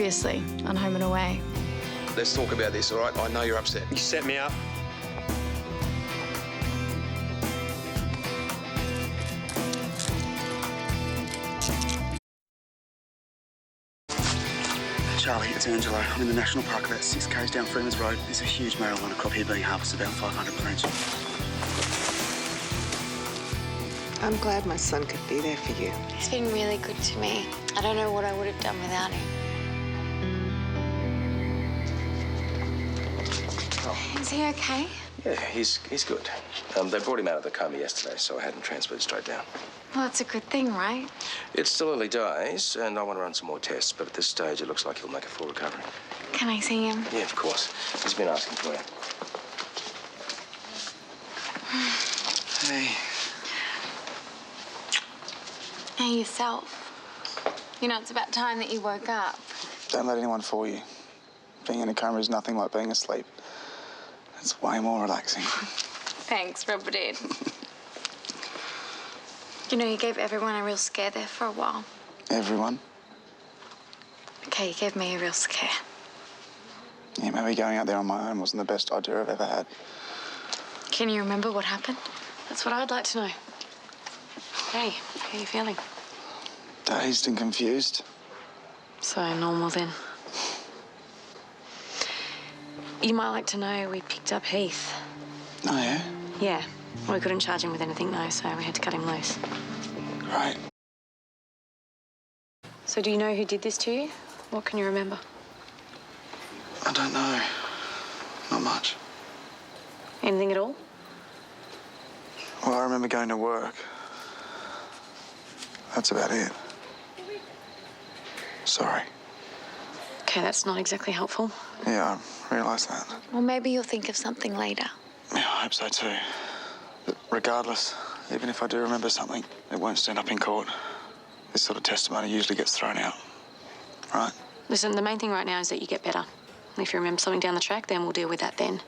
Obviously, on Home and Away. Let's talk about this, all right? I know you're upset. You set me up. Charlie, it's Angelo. I'm in the national park about 6 k's down Freeman's Road. There's a huge marijuana crop here being harvested, about 500 plants. I'm glad my son could be there for you. He's been really good to me. I don't know what I would have done without him. Oh. Is he okay? Yeah, he's good. They brought him out of the coma yesterday, so I had him transferred straight down. Well, that's a good thing, right? It's still early days, and I want to run some more tests, but at this stage, it looks like he'll make a full recovery. Can I see him? Yeah, of course. He's been asking for you. Hey. Hey, yourself. You know, it's about time that you woke up. Don't let anyone fool you. Being in a coma is nothing like being asleep. It's way more relaxing. Thanks, rub it in. You know, you gave everyone a real scare there for a while. Everyone? Okay, you gave me a real scare. Yeah, maybe going out there on my own wasn't the best idea I've ever had. Can you remember what happened? That's what I'd like to know. Hey, how are you feeling? Dazed and confused. So normal then. You might like to know we picked up Heath. Oh, yeah? Yeah. We couldn't charge him with anything, though, so we had to cut him loose. Right. So do you know who did this to you? What can you remember? I don't know. Not much. Anything at all? Well, I remember going to work. That's about it. Sorry. Okay, that's not exactly helpful. Yeah, I realise that. Well, maybe you'll think of something later. Yeah, I hope so too. But regardless, even if I do remember something, it won't stand up in court. This sort of testimony usually gets thrown out. Right? Listen, the main thing right now is that you get better. If you remember something down the track, then we'll deal with that then.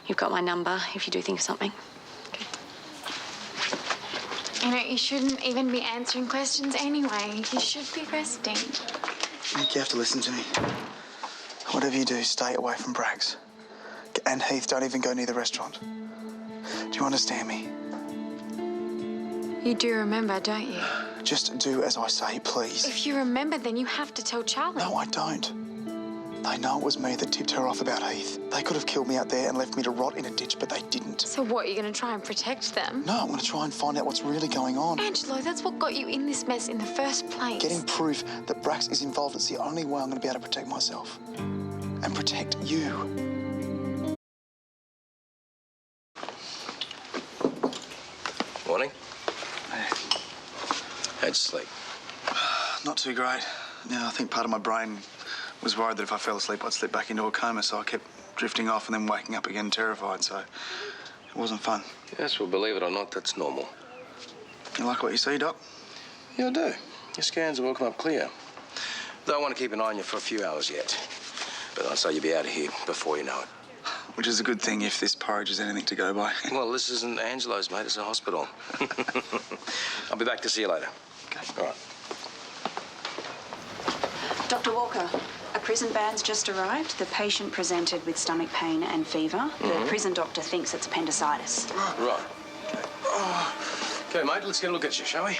You've got my number if you do think of something. Okay. You know, you shouldn't even be answering questions anyway. You should be resting. Nick, you have to listen to me. Whatever you do, stay away from Brax. And Heath, don't even go near the restaurant. Do you understand me? You do remember, don't you? Just do as I say, please. If you remember, then you have to tell Charlie. No, I don't. They know it was me that tipped her off about Heath. They could have killed me out there and left me to rot in a ditch, but they didn't. So what, you're going to try and protect them? No, I'm going to try and find out what's really going on. Angelo, that's what got you in this mess in the first place. Getting proof that Brax is involved is the only way I'm going to be able to protect myself. And protect you. Morning. How'd you sleep? Not too great. Yeah, I think part of my brain was worried that if I fell asleep, I'd slip back into a coma, so I kept drifting off and then waking up again terrified, so it wasn't fun. Yes, well, believe it or not, that's normal. You like what you see, Doc? Yeah, I do. Your scans have all come up clear. Though I want to keep an eye on you for a few hours yet. But I'd say you'll be out of here before you know it. Which is a good thing if this porridge is anything to go by. Well, this isn't Angelo's, mate. It's a hospital. I'll be back to see you later. Okay. All right. Dr. Walker, a prison van's just arrived. The patient presented with stomach pain and fever. The prison doctor thinks it's appendicitis. Right. Okay, mate, let's get a look at you, shall we?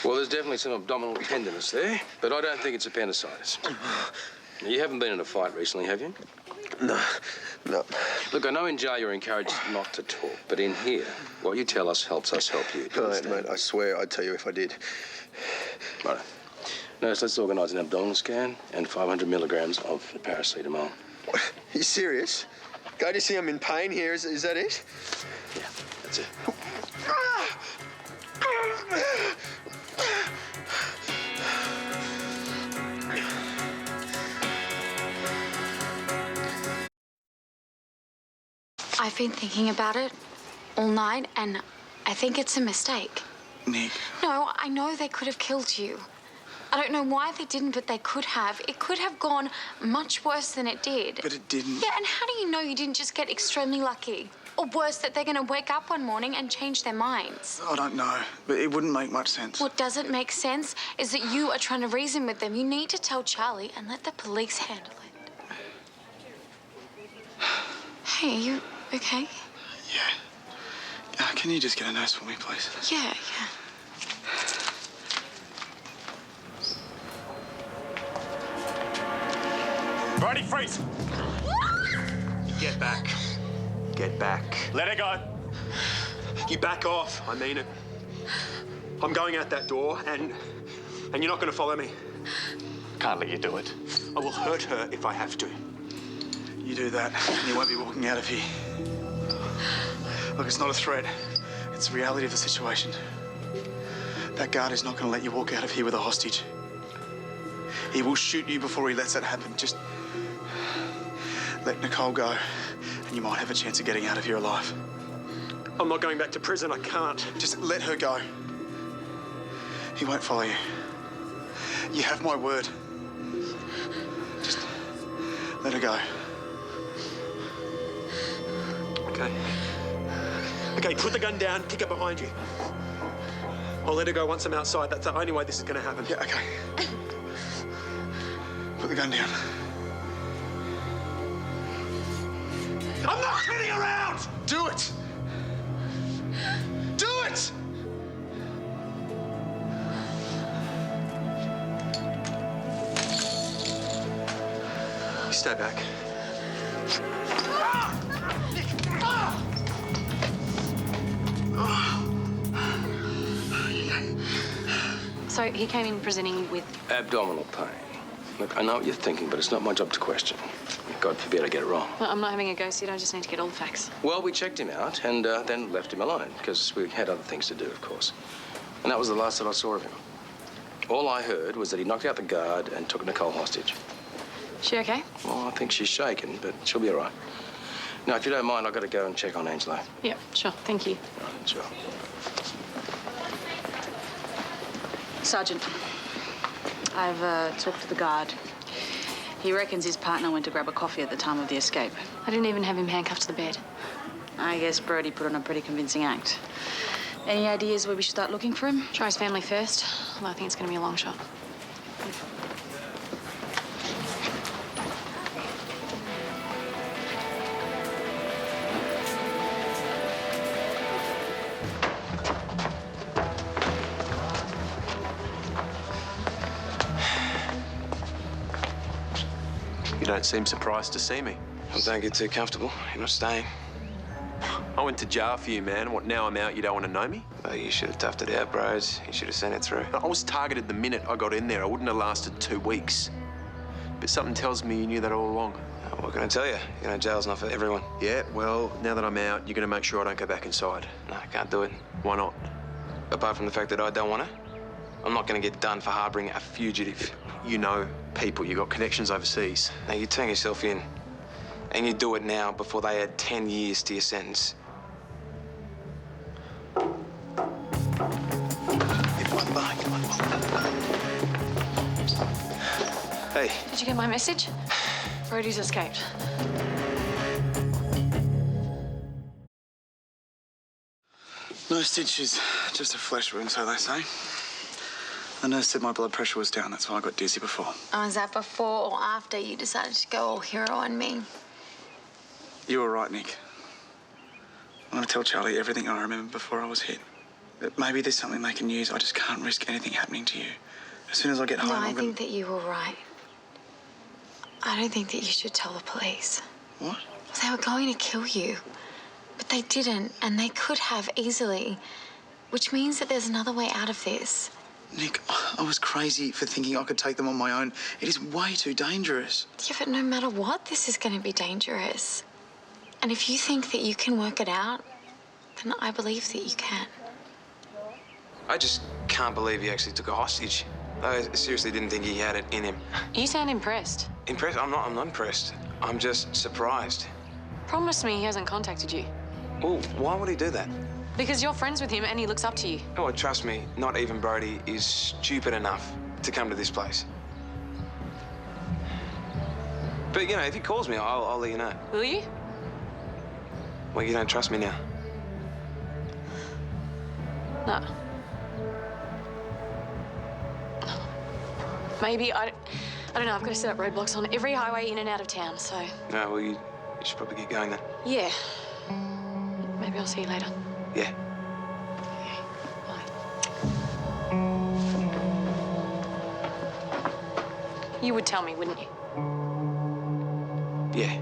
Well, there's definitely some abdominal tenderness there, but I don't think it's appendicitis. You haven't been in a fight recently, have you? No. Look, I know in jail you're encouraged not to talk, but in here, what you tell us helps us help you. Do you understand? Mate, I swear I'd tell you if I did. Right. Nurse, let's organise an abdominal scan and 500 milligrams of paracetamol. What? Are you serious? Can't you see I'm in pain here? Is that it? Yeah, that's it. I've been thinking about it all night, and I think it's a mistake. Nick. No, I know they could have killed you. I don't know why they didn't, but they could have. It could have gone much worse than it did. But it didn't. Yeah, and how do you know you didn't just get extremely lucky? Or worse, that they're going to wake up one morning and change their minds? I don't know, but it wouldn't make much sense. What doesn't make sense is that you are trying to reason with them. You need to tell Charlie and let the police handle it. Hey, are you okay? Yeah. Can you just get a nurse for me, please? Yeah. Brody, freeze! Get back. Get back. Let her go. You back off. I mean it. I'm going out that door, and you're not going to follow me. Can't let you do it. I will hurt her if I have to. You do that, and you won't be walking out of here. Look, it's not a threat. It's the reality of the situation. That guard is not going to let you walk out of here with a hostage. He will shoot you before he lets that happen. Just let Nicole go, and you might have a chance of getting out of here alive. I'm not going back to prison. I can't. Just let her go. He won't follow you. You have my word. Just let her go. Okay. Okay, put the gun down, kick it behind you. I'll let her go once I'm outside. That's the only way this is going to happen. Yeah, okay. Put the gun down. I'm not kidding around! Do it! Do it! You stay back. So he came in presenting with... Abdominal pain. Look, I know what you're thinking, but it's not my job to question. God forbid I get it wrong. Well, I'm not having a go, Sid. I just need to get all the facts. Well, we checked him out and then left him alone because we had other things to do, of course. And that was the last that I saw of him. All I heard was that he knocked out the guard and took Nicole hostage. She okay? Well, I think she's shaken, but she'll be all right. Now, if you don't mind, I've got to go and check on Angelo. Yeah, sure. Thank you. All right, sure. Sergeant, I've talked to the guard. He reckons his partner went to grab a coffee at the time of the escape. I didn't even have him handcuffed to the bed. I guess Brody put on a pretty convincing act. Any ideas where we should start looking for him? Try his family first, although I think it's going to be a long shot. You don't seem surprised to see me. Well, don't get too comfortable. You're not staying. I went to jail for you, man. What, now I'm out, you don't want to know me? Well, you should have toughed it out, bros. You should have sent it through. I was targeted the minute I got in there. I wouldn't have lasted 2 weeks. But something tells me you knew that all along. What can I tell you? You know, jail's not for everyone. Yeah, well, now that I'm out, you're going to make sure I don't go back inside. No, I can't do it. Why not? Apart from the fact that I don't want to. I'm not going to get done for harbouring a fugitive. You know people, you got connections overseas. Now, you turn yourself in. And you do it now before they add 10 years to your sentence. Hey. Did you get my message? Brody's escaped. No stitches, just a flesh wound, so they say. The nurse said my blood pressure was down. That's why I got dizzy before. Oh, is that before or after you decided to go all hero on me? You were right, Nick. I'm going to tell Charlie everything I remember before I was hit. But maybe there's something they can use. I just can't risk anything happening to you. As soon as I get home, No, I'm I going think that you were right. I don't think that you should tell the police. What? They were going to kill you. But they didn't, and they could have easily. Which means that there's another way out of this. Nick, I was crazy for thinking I could take them on my own. It is way too dangerous. Yeah, but no matter what, this is going to be dangerous. And if you think that you can work it out, then I believe that you can. I just can't believe he actually took a hostage. I seriously didn't think he had it in him. You sound impressed. Impressed? I'm not impressed. I'm just surprised. Promise me he hasn't contacted you. Well, why would he do that? Because you're friends with him and he looks up to you. Oh, trust me, not even Brody is stupid enough to come to this place. But, you know, if he calls me, I'll let you know. Will you? Well, you don't trust me now. No. Maybe, I don't know, I've got to set up roadblocks on every highway in and out of town, so... No, well, you should probably get going then. Yeah. Maybe I'll see you later. Yeah. Bye. You would tell me, wouldn't you? Yeah.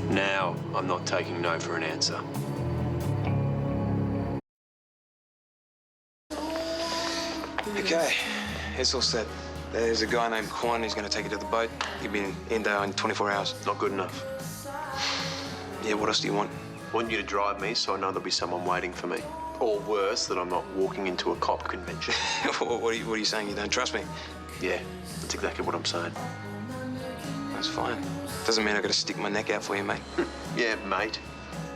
Now, I'm not taking no for an answer. Okay, it's all set. There's a guy named Quan who's going to take you to the boat. He'll be in there in 24 hours. Not good enough. Yeah, what else do you want? I want you to drive me so I know there'll be someone waiting for me. Or worse, that I'm not walking into a cop convention. What are you saying? You don't trust me? Yeah, that's exactly what I'm saying. That's fine. Doesn't mean I've got to stick my neck out for you, mate. Yeah, mate.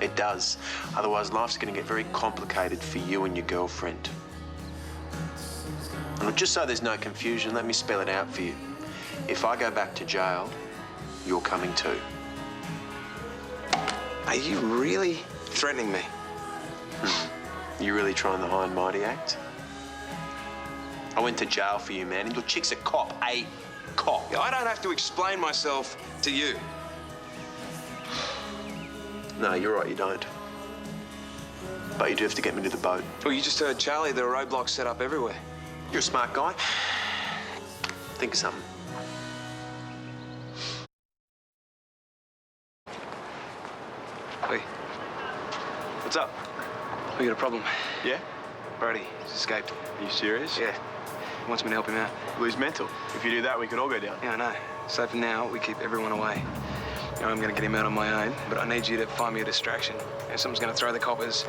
It does. Otherwise, life's going to get very complicated for you and your girlfriend. And just so there's no confusion, let me spell it out for you. If I go back to jail, you're coming too. Are you really threatening me? You really trying the high and mighty act? I went to jail for you, man, and your chick's a cop. A cop. I don't have to explain myself to you. No, you're right, you don't. But you do have to get me to the boat. Well, you just heard Charlie. There are roadblocks set up everywhere. You're a smart guy. Think of something. Hey. What's up? We got a problem. Yeah? Brody has escaped. Are you serious? Yeah. He wants me to help him out. Lose mental. If you do that, we could all go down. Yeah, I know. So for now, we keep everyone away. You know, I'm going to get him out on my own, but I need you to find me a distraction. If someone's going to throw the coppers,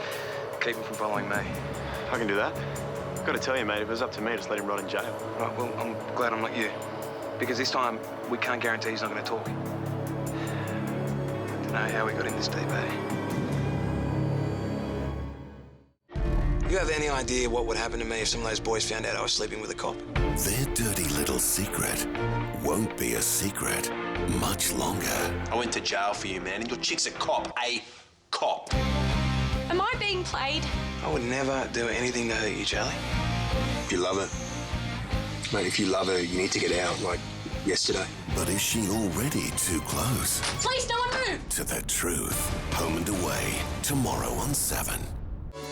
keep him from following me. I can do that. Got to tell you, mate, if it was up to me, just let him rot in jail. Right, well, I'm glad I'm not you. Because this time, we can't guarantee he's not going to talk. I don't know how we got in this deep, eh? You have any idea what would happen to me if some of those boys found out I was sleeping with a cop? Their dirty little secret won't be a secret much longer. I went to jail for you, man, and your chick's a cop. A cop. Am I being played? I would never do anything to hurt you, Charlie. If you love her, mate, if you love her, you need to get out, like yesterday. But is she already too close? Please, no one move! To the truth. Home and Away, tomorrow on 7.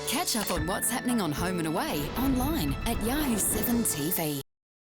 Catch up on what's happening on Home and Away online at Yahoo 7 TV.